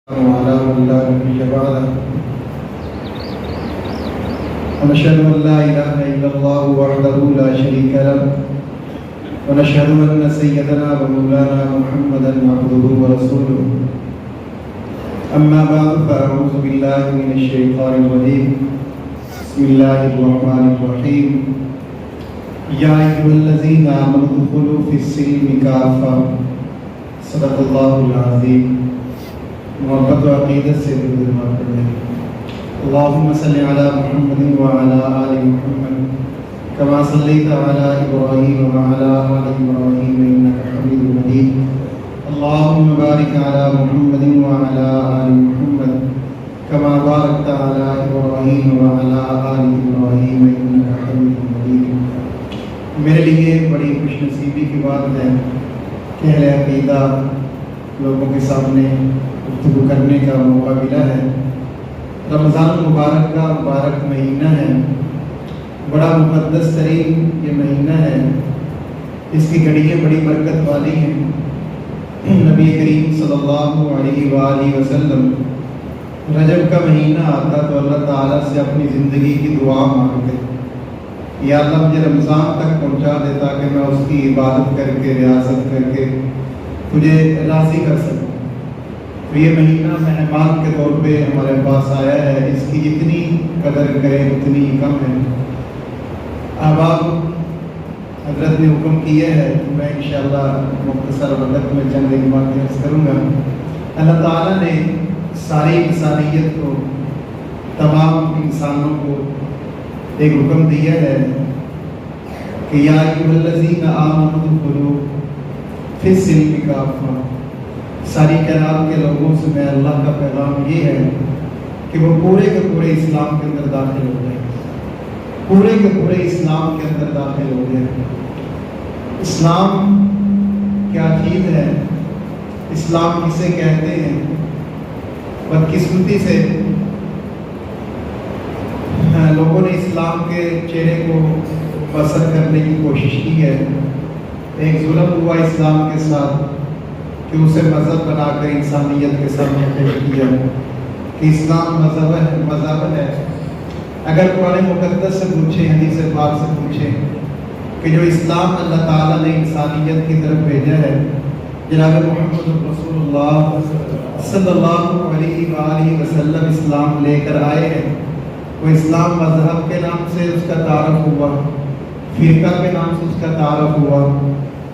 وعلى من لا نبي بعده ونشهد أن لا إله إلا الله وحده لا شريك له ونشهد أن سيدنا ومولانا محمدا عبده ورسوله أما بعد فأعوذ بالله من الشيطان الرجيم بسم الله الرحمن الرحيم يا أيها الذين آمنوا ادخلوا في السلم كافة صدق الله العظيم محبت و عقیدت سے درود پڑھیں اللهم صل على محمد وعلى آل محمد كما صليت على إبراهيم وعلى آل إبراهيم إنك حميد مجيد اللهم بارك على محمد وعلى آل محمد كما باركت على إبراهيم وعلى آل إبراهيم إنك حميد مجيد میرے لیے بڑی خوش نصیبی کی بات ہے کہ اہل عقیدہ لوگوں کے سامنے گفتگو کرنے کا موقع ملا ہے۔ رمضان المبارک کا مبارک مہینہ ہے، بڑا مقدس ترین یہ مہینہ ہے، اس کی گھڑیاں بڑی برکت والی ہیں۔ نبی کریم صلی اللہ علیہ وآلہ وسلم رجب کا مہینہ آتا تو اللہ تعالیٰ سے اپنی زندگی کی دعا مانگتے، یا اللہ مجھے رمضان تک پہنچا دے تاکہ میں اس کی عبادت کر کے ریاضت کر کے تجھے راضی کر سکوں۔ تو یہ مہینہ مہمان کے طور پہ ہمارے پاس آیا ہے، اس کی جتنی قدر کریں اتنی کم ہے۔ احباب، حضرت نے حکم کیا ہے تو میں انشاءاللہ مختصر وقت میں چند ایک باتیں عرض کروں گا۔ اللہ تعالیٰ نے ساری انسانیت کو، تمام انسانوں کو ایک حکم دیا ہے کہ یا ایھا الذین آمنوا ادخلوا فی السلم کافہ۔ ساری کائنات کے لوگوں سے میں اللہ کا پیغام یہ ہے کہ وہ پورے کے پورے اسلام کے اندر داخل ہو جائیں، پورے کے پورے اسلام کے اندر داخل ہو جائیں۔ اسلام کیا چیز ہے؟ اسلام کسے کہتے ہیں؟ بدقسمتی سے لوگوں نے اسلام کے چہرے کو بسر کرنے کی کوشش کی ہے۔ ایک ظلم ہوا اسلام کے ساتھ کہ اسے مذہب بنا کر انسانیت کے سامنے پیش کیا کہ اسلام مذہب ہے۔ اگر قرآن مقدس سے پوچھیں، حدیث پاک سے پوچھیں کہ جو اسلام اللہ تعالیٰ نے انسانیت کی طرف بھیجا ہے، جناب محمد رسول اللہ صلی اللہ علیہ وآلہ وسلم اسلام لے کر آئے ہیں، وہ اسلام مذہب کے نام سے اس کا تعارف ہوا، فرقہ کے نام سے اس کا تعارف ہوا،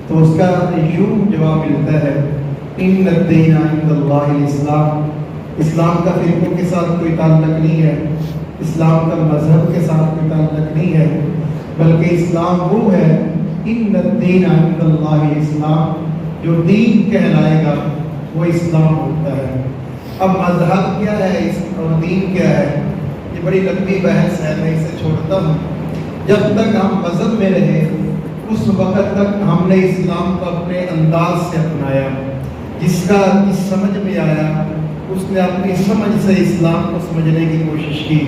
تو اس کا یوں جواب ملتا ہے ان الدین عند اللہ الاسلام۔ اسلام کا فرقوں کے ساتھ کوئی تعلق نہیں ہے، اسلام کا مذہب کے ساتھ کوئی تعلق نہیں ہے، بلکہ اسلام وہ ہے ان الدین عند اللہ الاسلام، جو دین کہلائے گا وہ اسلام ہوتا ہے۔ اب مذہب کیا ہے اور دین کیا ہے، یہ بڑی لمبی بحث ہے، میں اسے چھوڑتا ہوں۔ جب تک ہم مذہب میں رہے اس وقت تک ہم نے اسلام کو اپنے انداز سے اپنایا، جس کا جس سمجھ میں آیا اس نے اپنی سمجھ سے اسلام کو سمجھنے کی کوشش کی،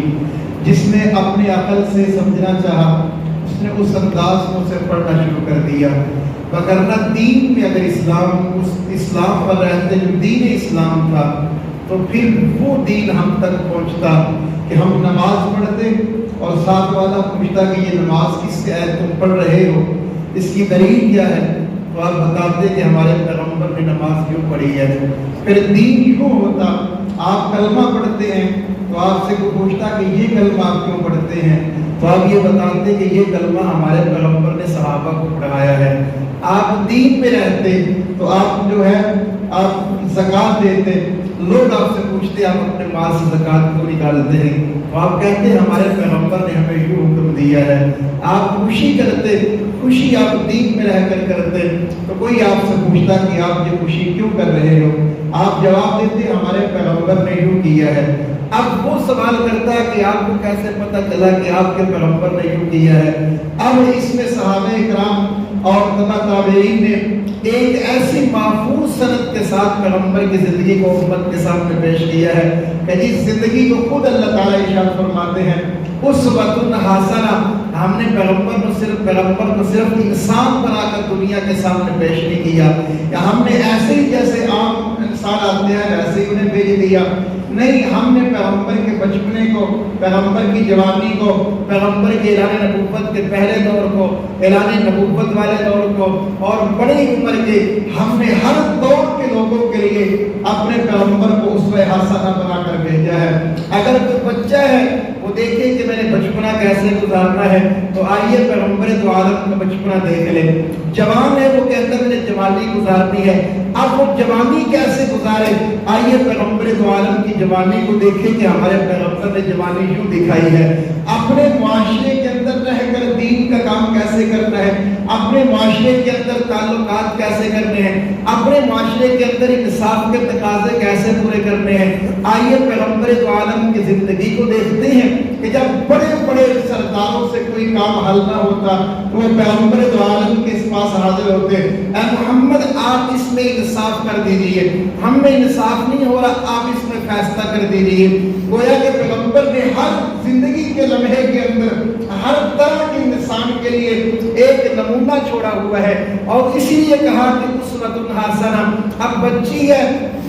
جس نے اپنے عقل سے سمجھنا چاہا اس نے اس انداز کو سے پڑھنا شروع کر دیا۔ وگرنہ دین میں اگر اسلام پر رہتے جو دین اسلام تھا تو پھر وہ دین ہم تک پہنچتا کہ ہم نماز پڑھتے اور ساتھ والا پوچھتا کہ یہ نماز کس سے آیت تم پڑھ رہے ہو، اس کی دلیل کیا ہے، تو آپ بتاتے کہ ہمارے پیغمبر نے نماز کیوں پڑھی ہے۔ پھر دین کیوں ہوتا، آپ کلمہ پڑھتے ہیں تو آپ سے کوئی پوچھتا کہ یہ کلمہ آپ کیوں پڑھتے ہیں، تو آپ یہ بتاتے کہ یہ کلمہ ہمارے پیغمبر نے صحابہ کو پڑھایا ہے۔ آپ دین میں رہتے تو آپ جو ہے آپ زکوٰۃ دیتے، لوگ آپ سے پوچھتے آپ اپنے مال سے زکوٰۃ کیوں نکالتے ہیں، تو آپ کہتے ہمارے پیغمبر نے ہمیں یوں حکم دیا ہے۔ آپ خوشی کرتے، خوشی آپ دین میں رہ کر کرتے تو کوئی آپ سے پوچھتا کہ آپ یہ خوشی کیوں کر رہے ہو، آپ جواب دیتے ہمارے پیغمبر نے یوں کیا ہے۔ اب وہ سوال کرتا ہے کہ آپ کو کیسے پتہ چلا کہ آپ کے پیغمبر نے یوں کیا ہے۔ اب اس میں صحابہ اکرام اور تبع تابعین نے ایک ایسی محفوظ سند کے ساتھ پیغمبر کی زندگی کو امت کے سامنے پیش کیا ہے کہ جس زندگی کو خود اللہ تعالیٰ ارشاد فرماتے ہیں اسوۃ حسنہ، ہم نے پیغمبر کو صرف انسان بنا کر دنیا کے سامنے پیش نہیں کیا، یا ہم نے ایسے ہی جیسے عام انسان آتے ہیں ویسے ہی انہیں بھیج دیا، نہیں، ہم نے پیغمبر کے بچپنے کو، پیغمبر کی جوانی کو، پیغمبر کے اعلان نبوت کے پہلے دور کو، اعلان نبوت والے دور کو، اور بڑی عمر کے، ہم نے ہر دور کے لوگوں کے لیے اپنے پیغمبر کو اسوہ حسنہ بنا کر بھیجا ہے۔ اگر کوئی بچہ ہے وہ دیکھے کہ میں نے بچپنا کیسے گزارنا ہے، تو آئیے پیغمبر دو عالم کا بچپنا دیکھ لیں۔ جوان ہے، وہ کہتا ہے مجھے جوانی گزارنی ہے، اب وہ جوانی کیسے گزارے؟ آئیے پیغمبر دو عالم کی جوانی کو دیکھیں کہ ہمارے پیغمبر نے جوانی یوں دکھائی ہے۔ اپنے معاشرے کے اندر رہ کر دین کا کام کیسے کرنا ہے، اپنے معاشرے کے اندر تعلقات کیسے کرنے ہیں، اپنے معاشرے کے اندر انصاف کے تقاضے کیسے پورے کرنے ہیں۔ آئیے پیغمبر دو عالم کی زندگی کو دیکھتے ہیں کہ جب بڑے بڑے سرداروں سے کوئی کام حل نہ ہوتا تو وہ پیغمبر دو عالم کے پاس حاضر ہوتے، اے محمد آپ اس میں انصاف کر دیجئے، ہم میں انصاف نہیں ہو رہا، آپ اس میں فیصلہ کر دیجئے۔ گویا کہ پیغمبر نے ہر زندگی کے لمحے کے اندر ہر طرح کے انسان کے لیے ایک نمونہ چھوڑا ہوا ہے، اور اسی لیے کہا کہ اسوۃ حسنہ۔ اب بچی ہے،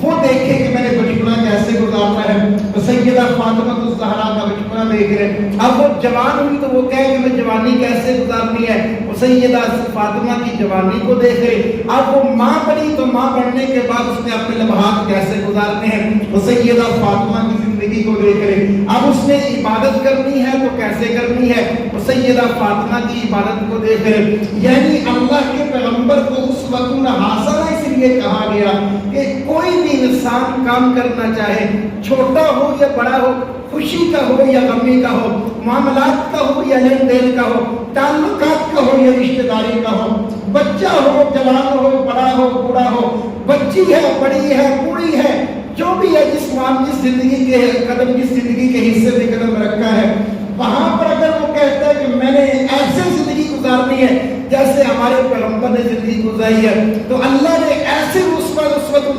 وہ دیکھے کہ میں نے بچپنا کیسے گزارنا ہے، تو سیدہ فاطمہ الزہرا کا بچپنا دیکھ رہے، اب وہ جوان ہوئی تو وہ کہے کہ میں جوانی کیسے گزارنی ہے، وہ سیدہ فاطمہ کی جوانی کو دیکھ رہے، اب وہ ماں بنی تو ماں بننے کے بعد اس نے اپنے لمحات کیسے گزارنے ہیں، وہ سیدہ فاطمہ کی زندگی کو دیکھ رہے، اب اس نے عبادت کرنی ہے تو کیسے کرنی ہے، وہ سیدہ فاطمہ کی عبادت کو دیکھ رہے۔ یعنی اللہ کے پیغمبر کو اسوۃ حسنہ اس لیے کہا گیا کہ کوئی بھی انسان کام کرنا چاہے، چھوٹا ہو یا بڑا ہو، خوشی کا ہو یا غمی کا ہو، معاملات کا ہو یا لین دین کا ہو، تعلقات کا ہو یا رشتہ داری کا ہو، بچہ ہو، جوان ہو، بڑا ہو، بوڑھا ہو، بچی ہے، بڑی ہے، بوڑھی ہے، جو بھی ہے، جس زندگی کے قدم، جس زندگی کے حصے میں قدم رکھا ہے، وہاں پر اگر وہ کہتا ہے کہ میں نے ایسے زندگی گزارنی ہے جیسے ہمارے پیغمبر نے زندگی گزاری ہے، تو اللہ نے ایسے اسوۃ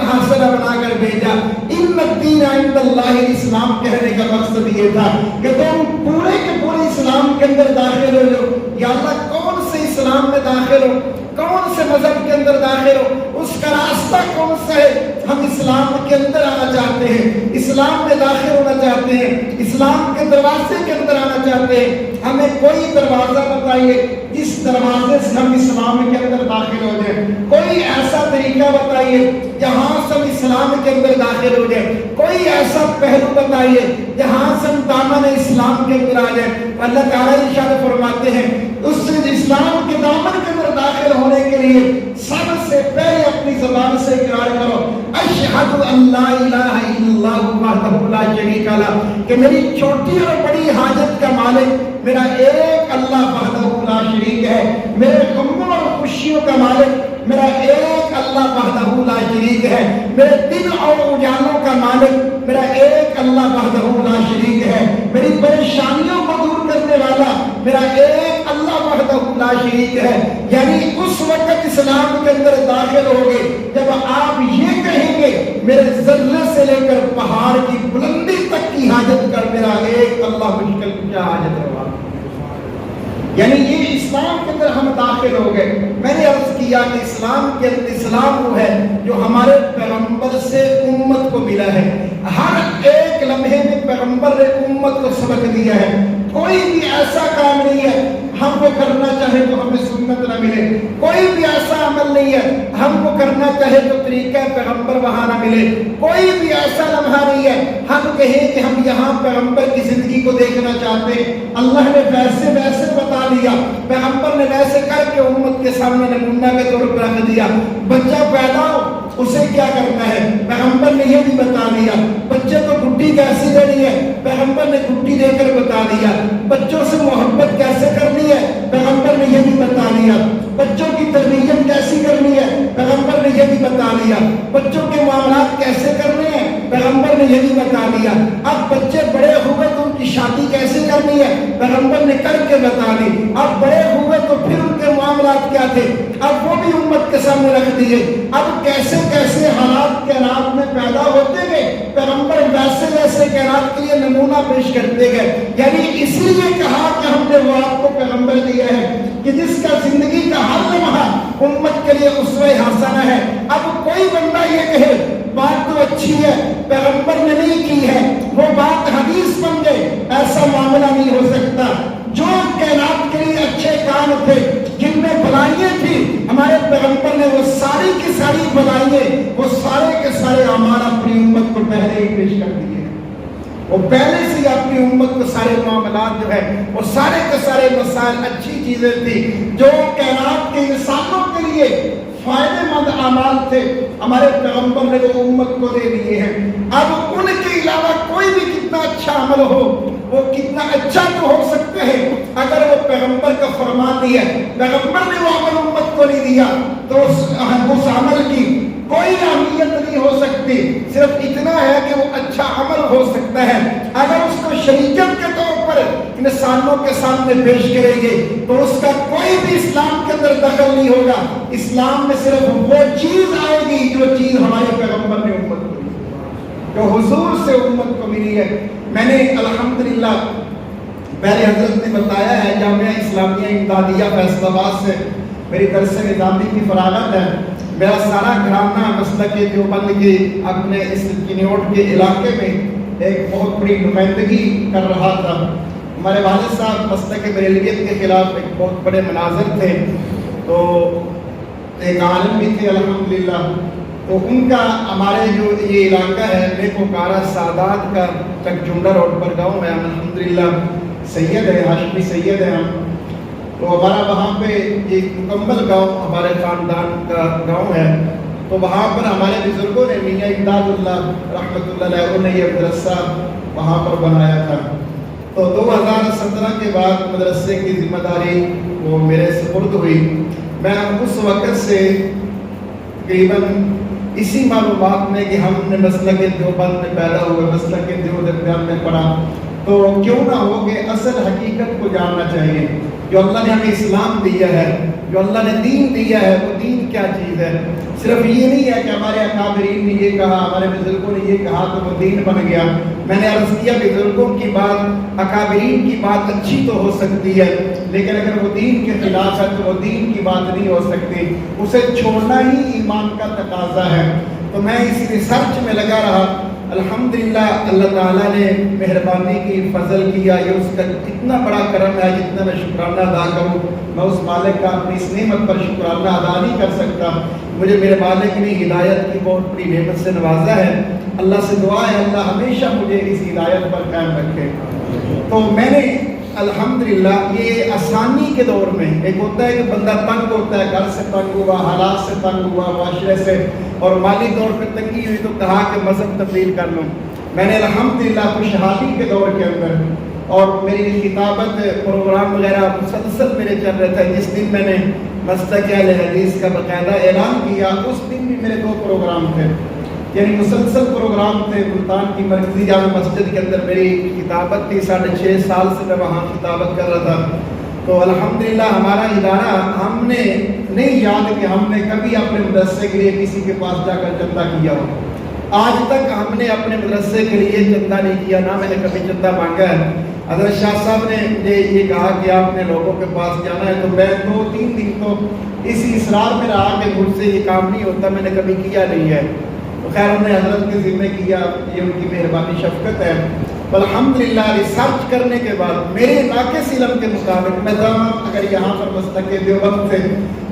حسنہ بنا کر بھیجا۔ ان الدین عند اللہ الاسلام کہنے کا مقصد یہ تھا کہ تم پورے کے پورے اسلام کے اندر داخل ہو جاؤ۔ یا اللہ کون سے اسلام میں داخل ہو، کون سے مذہب کے اندر داخل ہو، اس کا راستہ کون سا ہے؟ ہم اسلام کے اندر آنا چاہتے ہیں، اسلام میں داخل ہونا چاہتے ہیں، اسلام کے دروازے کے اندر آنا چاہتے ہیں۔ ہمیں کوئی دروازہ بتائیے جس دروازے سے ہم اسلام کے اندر داخل ہو جائیں، کوئی ایسا طریقہ بتائیے جہاں سے ہم اسلام کے اندر داخل ہو جائیں، کوئی ایسا پہلو بتائیے جہاں سے ہم دامن اسلام کے اندر آ جائیں۔ اللہ تعالیٰ ارشاد فرماتے ہیں اس اسلام کے دامن کے اندر داخل ہونے کے لیے سب سے پہلے اپنی زبان سے اقرار کرو، اشہد ان لا الہ الا اللہ وحدہ لا شریک لہ، کہ میری چھوٹی اور بڑی حاجت کا مالک میرا ایک اللہ وحدہ لا شریک ہے، میرے غموں اور خوشیوں کا مالک میرا ایک اللہ وحدہ لا شریک ہے، میرے دن اور اجالوں کا مالک میرا ایک اللہ وحدہ لا شریک ہے، میری پریشانیوں کو دور کرنے والا میرا ایک اللہ وحدہ لا شریک ہے۔ یعنی اس وقت اسلام کے اندر داخل ہوگے جب آپ یہ کہیں گے میرے ذرے سے لے کر پہاڑ کی بلندی تک کی حاجت کر میرا ایک اللہ مشکل کیا حاجت روا۔ یعنی یہ اسلام کے اندر ہم داخل ہو گئے۔ میں نے عرض کیا کہ اسلام کے اندر اسلام وہ ہے جو ہمارے پیغمبر سے امت کو ملا ہے، ہر ایک لمحے میں پیغمبر نے امت کو سبق دیا ہے، کوئی بھی ایسا کام نہیں ہے ہم کو کرنا چاہے تو ہمیں سنت نہ ملے، کوئی بھی ایسا عمل نہیں ہے ہم کو کرنا چاہے تو طریقہ پیغمبر وہاں نہ ملے، کوئی بھی ایسا لمحہ نہیں ہے ہم کہیں کہ ہم یہاں پیغمبر کی زندگی کو دیکھنا چاہتے ہیں، اللہ نے ویسے ویسے بتا دیا، پیغمبر نے ویسے کر کے امت کے سامنے نمونہ کے طور پر رکھ دیا۔ بچہ پیدا ہو اسے کیا کرنا ہے پیغمبر نے یہ بھی بتا دیا، بچے کو گھٹی کیسی دینی ہے پیغمبر نے گھٹی دے کر بتا دیا، بچوں سے محبت کیسے کرنی ہے پیغمبر نے یہ بھی بتا دیا، بچوں کی تربیت کیسی کرنی ہے پیغمبر نے یہ بھی بتا دیا، بچوں کے معاملات کیسے کرنے ہیں پیغمبر نے یہ بھی بتا دیا۔ اب بچے بڑے ہوئے تو ان کی شادی کیسے کرنی ہے پیغمبر نے کر کے بتا دی، اب بڑے ہوئے تو پھر ان کے معاملات کیا تھے اب وہ بھی امت کے سامنے رکھ دیے۔ اب کیسے کیسے حالات کے رات میں پیدا ہوتے گئے پیغمبر ویسے ویسے سے کائنات کے لیے نمونہ پیش کرتے گئے. یعنی اسی لیے کہا کہ ہم نے وہ آپ کو پیغمبر دیا ہے کہ جس کا زندگی کا ہر لمحہ امت کے لیے اسوہ حسنہ ہے. اب کوئی بندہ یہ کہے بات تو اچھی ہے پیغمبر نے نہیں کی ہے وہ بات حدیث بن گئے, ایسا معاملہ نہیں ہو سکتا. جو کائنات کے لیے اچھے کام تھے, جن میں بھلائیاں تھی, ہمارے پیغمبر نے وہ ساری کی ساری بھلائیاں, وہ سارے کے سارے اعمال اپنی امت کو پہلے ہی پیش کر دیے. وہ پہلے سے اپنی امت کو سارے معاملات جو ہے وہ سارے کے سارے مسائل اچھی چیزیں تھی جو کائنات کے انسانوں کے لیے فائدہ مند اعمال تھے, ہمارے پیغمبر نے وہ امت کو دے دیے ہیں. اب ان کے علاوہ کوئی بھی کتنا اچھا عمل ہو, وہ کتنا اچھا تو ہو سکتا ہے, اگر وہ پیغمبر کا فرمان دیا, پیغمبر نے وہ عمل امت کو نہیں دیا تو اس عمل کی کوئی اہمیت نہیں ہو سکتی. صرف اتنا ہے کہ وہ اچھا عمل ہو سکتا ہے. اگر اس کو شریعت کے طور پر انسانوں کے سامنے پیش کریں گے تو اس کا کوئی بھی اسلام کے اندر دخل نہیں ہوگا. اسلام میں صرف وہ چیز آئے گی جو چیز ہمارے پیغمبر نے امت کو دی, جو حضور سے امت کو ملی ہے. میں نے الحمدللہ پہلے حضرت نے بتایا ہے جامعہ اسلامیہ امدادیہ فیصل آباد سے میری درس نظامی کی فراغت ہے. میرا سارا گھرانہ مسلک دیوبند کے اپنے اس کنیوٹ کے علاقے میں ایک بہت بڑی نمائندگی کر رہا تھا. ہمارے والد صاحب مسلک بریلویت کے خلاف ایک بہت بڑے مناظر تھے, تو ایک عالم بھی تھے الحمدللہ. تو ان کا ہمارے جو یہ علاقہ ہے نیکوکارا سادات کا چکجونڈا روڈ پر گاؤں ہے, الحمدللہ سید ہے, ہاشمی سید ہے ہم. تو ہمارا وہاں پہ ایک مکمل گاؤں ہمارے خاندان کا گاؤں ہے. تو وہاں پر ہمارے بزرگوں نے میاں امداد اللہ رحمۃ اللہ علیہ انہوں نے یہ مدرسہ وہاں پر بنایا تھا. تو 2017 کے بعد مدرسے کی ذمہ داری وہ میرے سپرد ہوئی. میں اس وقت سے تقریباً اسی معلومات میں کہ ہم نے مسلک دیوبند میں پیدا ہوئے, مسلک دیوبند میں پڑھا, تو کیوں نہ ہو کہ اصل حقیقت کو جاننا چاہیے. جو اللہ نے ہمیں اسلام دیا ہے, جو اللہ نے دین دیا ہے, وہ دین کیا چیز ہے. صرف یہ نہیں ہے کہ ہمارے اکابرین نے یہ کہا, ہمارے بزرگوں نے یہ کہا تو وہ دین بن گیا. میں نے عرض کیا بزرگوں کی بات, اکابرین کی بات اچھی تو ہو سکتی ہے, لیکن اگر وہ دین کے خلاف ہے تو وہ دین کی بات نہیں ہو سکتی. اسے چھوڑنا ہی ایمان کا تقاضا ہے. تو میں اس ریسرچ میں لگا رہا. الحمدللہ اللہ تعالیٰ نے مہربانی کی, فضل کیا. یہ اس کا اتنا بڑا کرم ہے جتنا میں شکرانہ ادا کروں میں اس مالک کا اپنی اس نعمت پر شکرانہ ادا نہیں کر سکتا. مجھے میرے مالک نے ہدایت کی بہت بڑی نعمت سے نوازا ہے. اللہ سے دعا ہے اللہ ہمیشہ مجھے اس ہدایت پر قائم رکھے. تو میں نے الحمدللہ یہ آسانی کے دور میں, ایک ہوتا ہے کہ بندہ تنگ ہوتا ہے, گھر سے تنگ ہوا, حالات سے تنگ ہوا, معاشرے سے, اور مالی طور پہ تنگی ہوئی تو کہا کہ مذہب تبدیل کر لوں. میں نے الحمدللہ خوشحالی کے دور کے اندر, اور میری کتابت پروگرام وغیرہ مسلسل میرے چل رہے تھے. جس دن میں نے مسلک اہل حدیث کا باقاعدہ اعلان کیا اس دن بھی میرے 2 پروگرام تھے, یعنی مسلسل پروگرام تھے. ملتان کی مرکزی جامع مسجد کے اندر میری کتابت تھی, 6.5 سال سے میں وہاں کتابت کر رہا تھا. تو الحمدللہ ہمارا ادارہ, ہم نے نہیں یاد کہ ہم نے کبھی اپنے مدرسے کے لیے کسی کے پاس جا کر چندہ کیا ہو. آج تک ہم نے اپنے مدرسے کے لیے چندہ نہیں کیا, نہ میں نے کبھی چندہ مانگا ہے. حضرت شاہ صاحب نے مجھے یہ کہا کہ آپ نے لوگوں کے پاس جانا ہے, تو میں 2-3 دن تو اسی اصرار میں رہا کہ مجھ سے یہ کام نہیں ہوتا, میں نے کبھی کیا نہیں ہے. تو خیر انہوں نے حضرت کے ذمہ کیا, یہ ان کی مہربانی شفقت ہے. الحمدللہ ریسرچ کرنے کے بعد میرے ناقص علم کے مطابق میں تمام, اگر یہاں پر مسلک دیوبند سے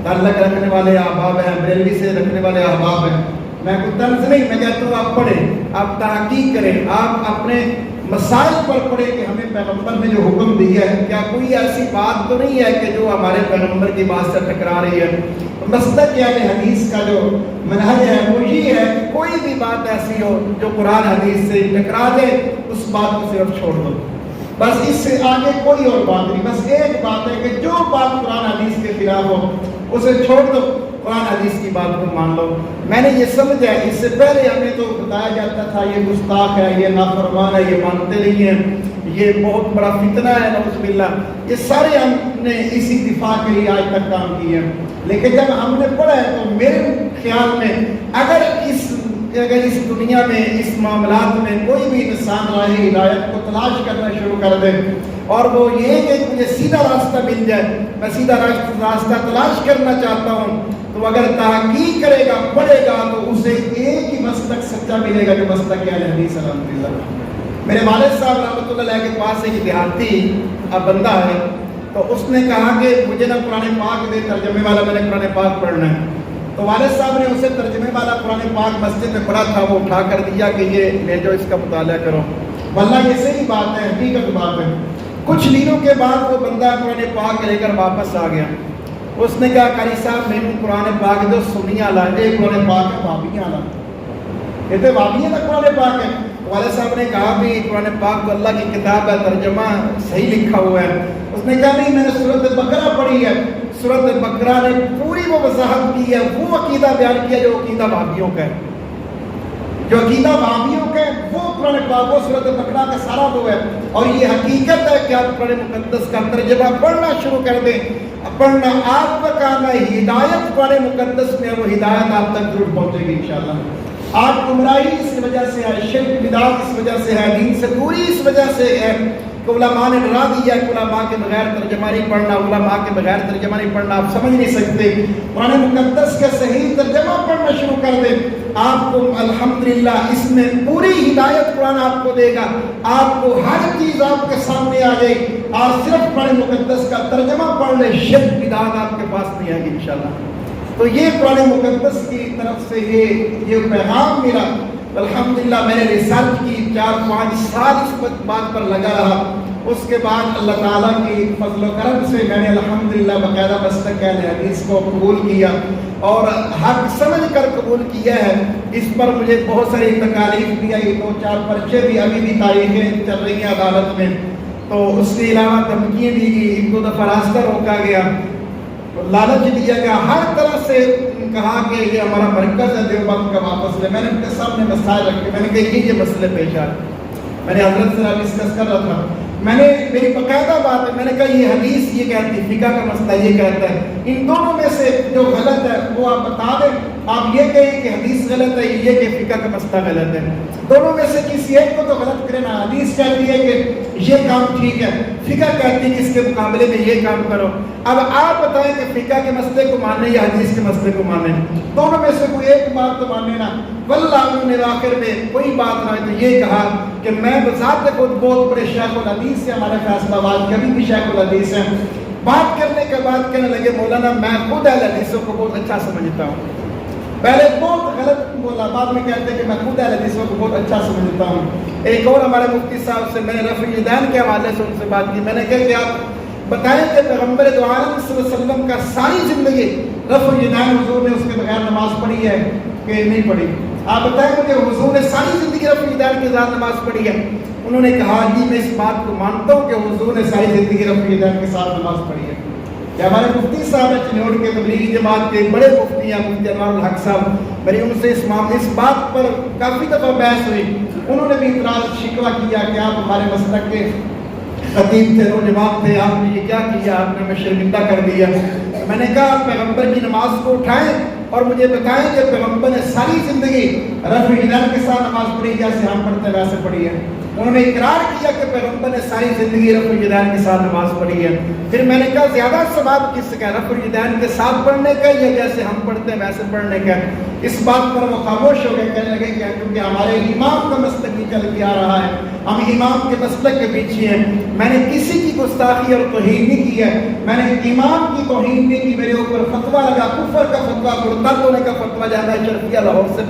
تعلق رکھنے والے احباب ہیں, بریلوی سے رکھنے والے احباب ہیں, میں کوئی طرز نہیں, میں کہتا ہوں آپ پڑھیں, آپ تحقیق کریں, آپ اپنے مسائل پر پڑھیں کہ ہمیں پیغمبر نے جو حکم دیا ہے کیا کوئی ایسی بات تو نہیں ہے کہ جو ہمارے پیغمبر کی بات سے ٹکرا رہی ہے. مسلک اہل حدیث کا جو منہج ہے وہ یہ ہے کہ کوئی بھی بات ایسی ہو جو قرآن حدیث سے ٹکرا دے اس بات کو صرف چھوڑ دو, بس اس سے آگے کوئی اور بات نہیں. بس ایک بات ہے کہ جو بات قرآن حدیث کے خلاف ہو اسے چھوڑ دو, قرآن حدیث کی بات کو مان لو. میں نے یہ سمجھا, اس سے پہلے ہمیں تو بتایا جاتا تھا یہ گستاخ ہے, یہ نافرمان ہے, یہ مانتے نہیں ہیں, یہ بہت بڑا فتنہ ہے, نعوذ باللہ. یہ سارے ہم نے اسی دفاع کے لیے آج تک کام کیے ہیں. لیکن جب ہم نے پڑھا ہے تو میرے خیال میں اگر اس کہ اگر اس دنیا میں اس معاملات میں کوئی بھی انسان راہ ہدایت کو تلاش کرنا شروع کر دے اور وہ یہ کہ مجھے سیدھا راستہ مل جائے، میں سیدھا راستہ تلاش کرنا چاہتا ہوں، تو اگر تحقیق کرے گا پڑھے گا تو اسے ایک ہی مسلک سچا ملے گا جو مسلک اہل حدیث الحمدللہ۔ میرے والد صاحب رحمۃ اللہ علیہ کے پاس ایک دیہاتی بندہ ہے، تو اس نے کہا کہ مجھے نہ قرآن پاک دے ترجمے والا، میں نے قرآن پاک پڑھنا ہے۔ تو والد صاحب نے اسے ترجمے والا قرآن پاک مسجد میں پڑھا تھا، وہ اٹھا کر دیا کہ یہ لے جاؤ، اس کا مطالعہ کرو۔ واللہ یہ صحیح بات ہے، حقیقت بات ہے۔ کچھ دنوں کے بعد وہ بندہ قرآن پاک لے کر واپس آ گیا۔ اس نے کہا قاری صاحب میں قرآن پاک جو سنیا لا یہ قرآن پاک ہے وابیاں لا، یہ تو وابیاں کا قرآن پاک ہے۔ والد صاحب نے کہا بھی قرآن پاک تو اللہ کی کتاب ہے، ترجمہ صحیح لکھا ہوا ہے۔ اس نے کہا نہیں، میں نے سورۃ بقرہ پڑھی ہے، سورۃ بقرہ نے پوری وہ وضاحت کی ہے، وہ عقیدہ بیان کیا جو عقیدہ وہابیوں کا ہے، جو عقیدہ وہابیوں کا ہے وہ قرآن پاک و سورۃ بقرہ کا سارا وہ ہے۔ اور یہ حقیقت ہے کہ آپ قرآن مقدس کا ترجمہ پڑھنا شروع کر دیں، پڑھنا آپ کا کام ہے، ہدایت قرآن مقدس میں وہ ہدایت آپ تک ضرور پہنچے گی انشاءاللہ۔ آج گمراہی اس وجہ سے ہے، شرک بدعت اس وجہ سے ہے، دین سے دوری اس وجہ سے ہے کہ علماء نے ڈرا دیا کہ علماء کے بغیر ترجمہ نہیں پڑھنا، علماء کے بغیر ترجمہ نہیں پڑھنا، آپ سمجھ نہیں سکتے۔ قرآن مقدس کا صحیح ترجمہ پڑھنا شروع کر دیں، آپ کو الحمدللہ اس میں پوری ہدایت قرآن آپ کو دے گا، آپ کو ہر چیز آپ کے سامنے آ جائے۔ اور صرف قرآن مقدس کا ترجمہ پڑھ لیں، شرک بدعت آپ کے پاس نہیں آئے گی انشاءاللہ۔ تو یہ قرآن مقدس کی طرف سے یہ پیغام میرا الحمدللہ میں نے ریسرچ کی، 4-5 سال اس بات پر لگا رہا۔ اس کے بعد اللہ تعالیٰ کی فضل و کرم سے میں نے الحمدللہ باقاعدہ مسلک اہل حدیث کو قبول کیا اور حق سمجھ کر قبول کیا ہے۔ اس پر مجھے بہت ساری تکالیف بھی آئی، 2-4 پرچے بھی، ابھی بھی تاریخیں چل رہی ہیں عدالت میں، تو اس کے علاوہ دھمکیاں دی گئی، 1-2 دفعہ راستہ روکا گیا، لالچ دیا گیا، ہر طرح سے کہا کہ یہ ہمارا مرکز ہے دیوبند کا، واپس لے۔ میں نے ان کے سامنے مسائل رکھے، میں نے کہا یہ مسئلے پیش آئے، میں نے حضرت سے ڈسکس کر رہا تھا، میں نے میری باقاعدہ بات ہے، میں نے کہا یہ حدیث یہ کہتی ہے، فقہ کا مسئلہ یہ کہتا ہے، ان دونوں میں سے جو غلط ہے وہ آپ بتا دیں، آپ یہ کہیں کہ حدیث غلط ہے، یہ کہ فقہ کا مسئلہ غلط ہے، دونوں میں سے کسی ایک کو تو غلط کرے نا۔ حدیث کہتی ہے کہ یہ کام ٹھیک ہے، فقہ کہتی ہے کہ اس کے مقابلے میں یہ کام کرو۔ اب آپ بتائیں کہ فقہ کے مسئلے کو مانیں یا حدیث کے مسئلے کو مانیں، دونوں میں سے کوئی ایک بات تو ماننے نا۔ واللہ انہوں نے آخر میں کوئی بات نہ تو یہ کہا کہ میں بذات خود بہت بڑے شیخ الحدیث سے، ہمارے فیصلہ آباد کے ابھی بھی شیخ الحدیث ہیں، بات کرنے کے بعد کہنے لگے مولانا میں خود اہل حدیثوں کو بہت اچھا سمجھتا ہوں۔ پہلے بہت غلط بولا، بعد میں کہتے ہیں کہ میں خود اہل حدیثوں کو بہت اچھا سمجھتا ہوں۔ ایک اور ہمارے مفتی صاحب سے میں نے رفع الیدین کے حوالے سے ان سے بات کی، میں نے کہا کہ آپ بتائیں کہ پیغمبر دو عالم صلی اللہ علیہ وسلم کا ساری زندگی رفع الیدین حضور نے اس کے بغیر نماز پڑھی ہے کہ نہیں پڑھی؟ آپ بتائیں مجھے حضور نے ساری زندگی رفع الیدین کے ساتھ نماز پڑھی ہے؟ انہوں نے کہا جی میں اس بات کو مانتا ہوں کہ حضور نے ساری زندگی رفع الیدین کے ساتھ نماز پڑھی ہے۔ کہ ہمارے مفتی صاحب ہیں چنوڑ کے تبلیغی جماعت کے بڑے مفتی ہیں مفتی انوار الحق صاحب، میری ان سے اس بات پر کافی دفعہ بحث ہوئی، انہوں نے بھی اعتراض شکوہ کیا کہ آپ ہمارے مسلک کے خطیب تھے، نوجوان تھے، آپ نے یہ کیا کیا، آپ نے ہمیں شرمندہ کر دیا۔ میں نے کہا آپ پیغمبر کی نماز کو اٹھائیں اور مجھے بتائیں کہ پیغمبر نے ساری زندگی رفع الیدین کے ساتھ نماز پڑھی جیسے ہم پڑھتے ہیں ویسے پڑھی ہے؟ انہوں نے اقرار کیا کہ پیغمبر نے ساری زندگی رفع الیدین کے ساتھ نماز پڑھی ہے۔ پھر میں نے کہا زیادہ ثواب کس کا، رفع الیدین کے ساتھ پڑھنے کا یا جیسے ہم پڑھتے ہیں ویسے پڑھنے کا؟ اس بات پر وہ خاموش ہو گئے، کہنے لگے کہ کیونکہ ہمارے امام کا مسلک ہی چل کے آ رہا ہے، ہم امام کے مسلک کے پیچھے ہیں۔ میں نے کسی کی گستاخی اور توہین نہیں کی ہے، میں نے امام کی توہین نہیں کی، میرے اوپر فتویٰ لگا، کفر کا فتویٰ، مرتد ہونے کا فتویٰ جامعہ شرعیہ لاہور سے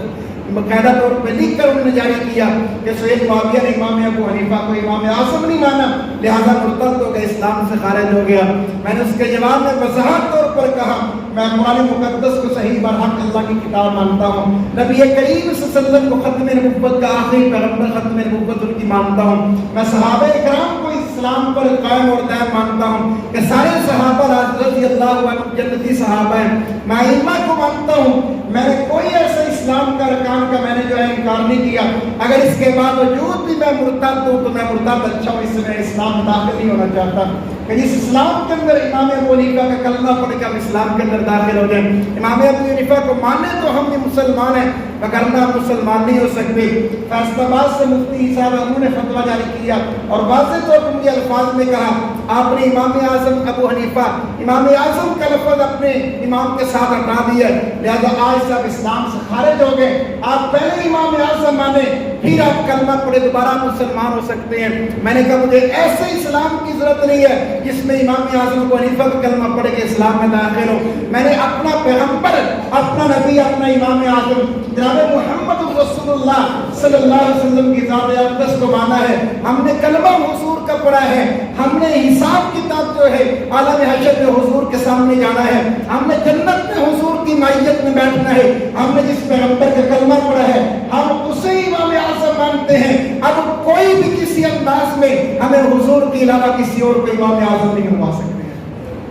باقاعدہ طور پہ لکھ کر انہوں نے جاری کیا کہ سید معاویہ نے امام ابو حنیفہ کو امام اعظم نہیں مانا، لہذا مرتد ہو گیا، اسلام سے خارج ہو گیا۔ میں نے اس کے جواب میں وضاحت طور پر کہا میں قرآن مقدس کو صحیح برحق اللہ کی کتاب مانتا ہوں، نبی کریم صلی اللہ علیہ وسلم کو ختم نبوت کا آخری پیغمبر، ختم نبوت ان کی مانتا ہوں، میں صحابہ کرام کو اسلام پر قائم اور دائم مانتا ہوں کہ سارے صحابہ رضی اللہ عنہ جنتی صحابہ ہیں، میں ائمہ کو مانتا ہوں، میں نے کوئی ایسا اسلام کا ارکان کا میں نے جو ہے انکار نہیں کیا۔ اگر اس کے باوجود بھی میں مرتد ہوں تو میں مرتد اچھا ہوں، اس سے میں اسلام میں داخل نہیں ہونا چاہتا۔ کہ جس اسلام کے اندر امام ابو حنیفہ کا کلمہ پڑھ کے ہم اسلام کے اندر داخل ہو جائیں. امام ابو حنیفہ کو مانے تو ہم بھی مسلمان ہیں، وگرنہ ہم مسلمان نہیں ہو سکتے. فیصل آباد سے مفتی صاحب انہوں نے فتویٰ جاری کیا اور واضح طور پر ان کے الفاظ میں کہا آپ نے امام اعظم ابو حنیفہ، امام اعظم کا لفظ اپنے امام کے ساتھ ہٹا دیا، لہذا آج سے آپ اسلام سے خارج ہو گئے. آپ پہلے امام اعظم مانے پھر آپ کلمہ پڑھے دوبارہ مسلمان ہو سکتے ہیں. میں نے کہا مجھے ایسے اسلام کی ضرورت نہیں ہے جس میں امام اعظم ابو حنیفہ کا کلمہ پڑھ کے اسلام میں داخل ہو. میں نے اپنا پیغمبر، اپنا نبی، اپنا امام اعظم جناب محمد رسول اللہ صلی اللہ علیہ وسلم کی ذات اقدس کو مانا ہے. ہم نے کلمہ حضور کا پڑھا ہے، ہم نے حساب کتاب جو ہے عالم حشر میں حضور کے سامنے جانا ہے، ہم نے جنت میں حضور کی معیت میں بیٹھنا ہے. ہم نے جس پیغمبر کا کلمہ پڑھا ہے ہم اسے امام اعظم مانتے ہیں. اب کوئی بھی کسی انداز میں ہمیں حضور کے علاوہ کسی اور کو امام اعظم نہیں بنوا سکتے ہیں.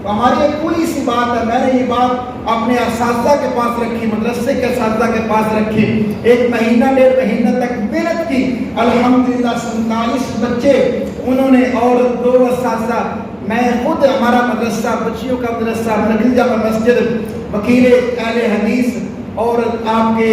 تو ہماری ایک پوری سی بات ہے. میں نے یہ بات اپنے اساتذہ کے پاس رکھی، مدرسے کے اساتذہ کے پاس رکھی. 1 مہینہ 1.5 مہینہ تک محنت کی. الحمدللہ 47 بچے انہوں نے اور 2 اساتذہ، میں خود، ہمارا مدرسہ بچیوں کا مدرسہ نقل جامع مسجد، وکیل اہل حدیث اور آپ کے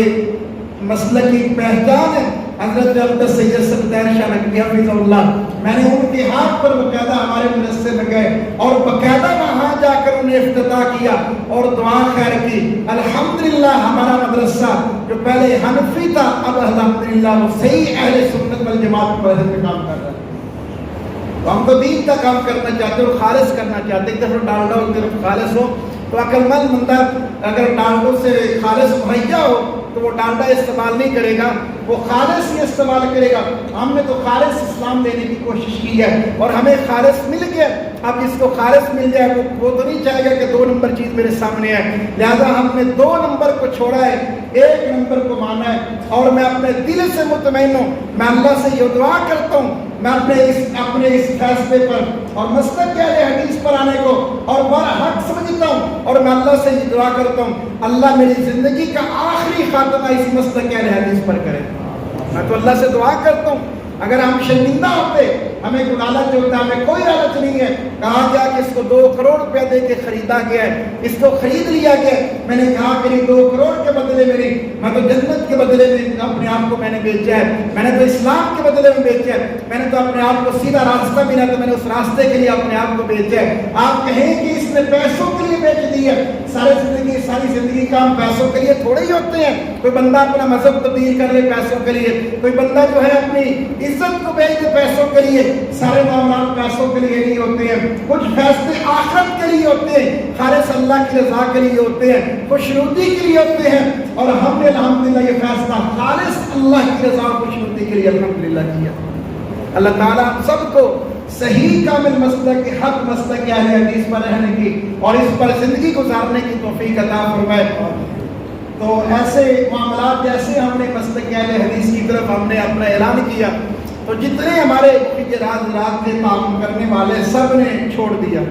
مسلک کی پہچان ہے حضرت عبد سید سلطان شاہ نقوی حفظہ اللہ. میں نے ان کے ہاتھ پر باقاعدہ ہمارے مدرسے میں گئے اور باقاعدہ وہاں جا کر انہیں افتتاح کیا اور دعا خیر کی. الحمدللہ ہمارا مدرسہ جو پہلے حنفی تھا اب الحمدللہ وہ صحیح اہل سنت والجماعت پر کام کر رہا ہے. تو ہم تو دین کا کام کرنا چاہتے ہیں اور خالص کرنا چاہتے ہیں. ایک طرف ڈالڈا ہو، ایک طرف خالص ہو. تو عقل مند بندہ اگر ڈالڈوں سے خالص مہیا ہو تو وہ ڈالڈا استعمال نہیں کرے گا، وہ خالص ہی استعمال کرے گا. ہم نے تو خالص اسلام دینے کی کوشش کی ہے اور ہمیں خالص مل گیا. اب جس کو خالص مل جائے وہ تو نہیں چاہے گا کہ 2 نمبر چیز میرے سامنے ہے. لہذا ہم نے 2 نمبر کو چھوڑا ہے، 1 نمبر کو مانا ہے. اور میں اپنے دل سے مطمئن ہوں. میں اللہ سے یہ دعا کرتا ہوں میں اپنے اس فیصلے پر اور مسلک اہل حدیث پر آنے کو اور بڑا حق سمجھتا ہوں، اور میں اللہ سے یہ دعا کرتا ہوں اللہ میری زندگی کا آخری خاتمہ اس مسلک اہل حدیث پر کرے. میں تو اللہ سے دعا کرتا ہوں اگر ہم شرمندہ ہوتے، ہمیں کوئی لالچ ہوتا، ہمیں کوئی لالچ نہیں ہے. کہا گیا کہ اس کو 2 کروڑ روپیہ دے کے خریدا گیا ہے، اس کو خرید لیا گیا. میں نے کہا کہ 2 کروڑ کے بدلے میں نہیں، میں تو جنت کے بدلے میں اپنے آپ کو میں نے بیچا ہے. میں نے تو اسلام کے بدلے میں بیچا ہے. میں نے تو اپنے آپ کو سیدھا راستہ ملا تو میں نے اس راستے کے لیے اپنے آپ کو بیچا ہے. آپ کہیں کہ اس نے پیسوں کے لیے بیچ دی ہے. ساری زندگی کا ہم پیسوں کے لیے تھوڑے ہی ہوتے ہیں. کوئی بندہ اپنا مذہب تبدیل کر لے پیسوں کے لیے، کوئی بندہ جو ہے اپنی عزت کو بیچ دے پیسوں کے لیے. سارے معاملات پیسوں کے لیے نہیں ہوتے ہیں. کچھ فیصلے آخرت کے لیے ہوتے ہیں، خالص اللہ کی رضا کے لیے ہوتے ہیں، خوشنودی کے لیے ہوتے ہیں. اور ہم نے الحمدللہ یہ فیصلہ خالص اللہ کی رضا اور خوشنودی کے لیے الحمدللہ کیا. اللہ تعالیٰ ہم سب کو صحیح کامل مسلک کے حق مسلک اہل حدیث پر رہنے کی اور اس پر زندگی گزارنے کی توفیق عطا فرمائے. تو ایسے معاملات جیسے ہم نے مسلک اہل حدیث کی طرف ہم نے اپنا اعلان کیا تو جتنے ہمارے رات کے تعاون کرنے والے سب نے چھوڑ دیا.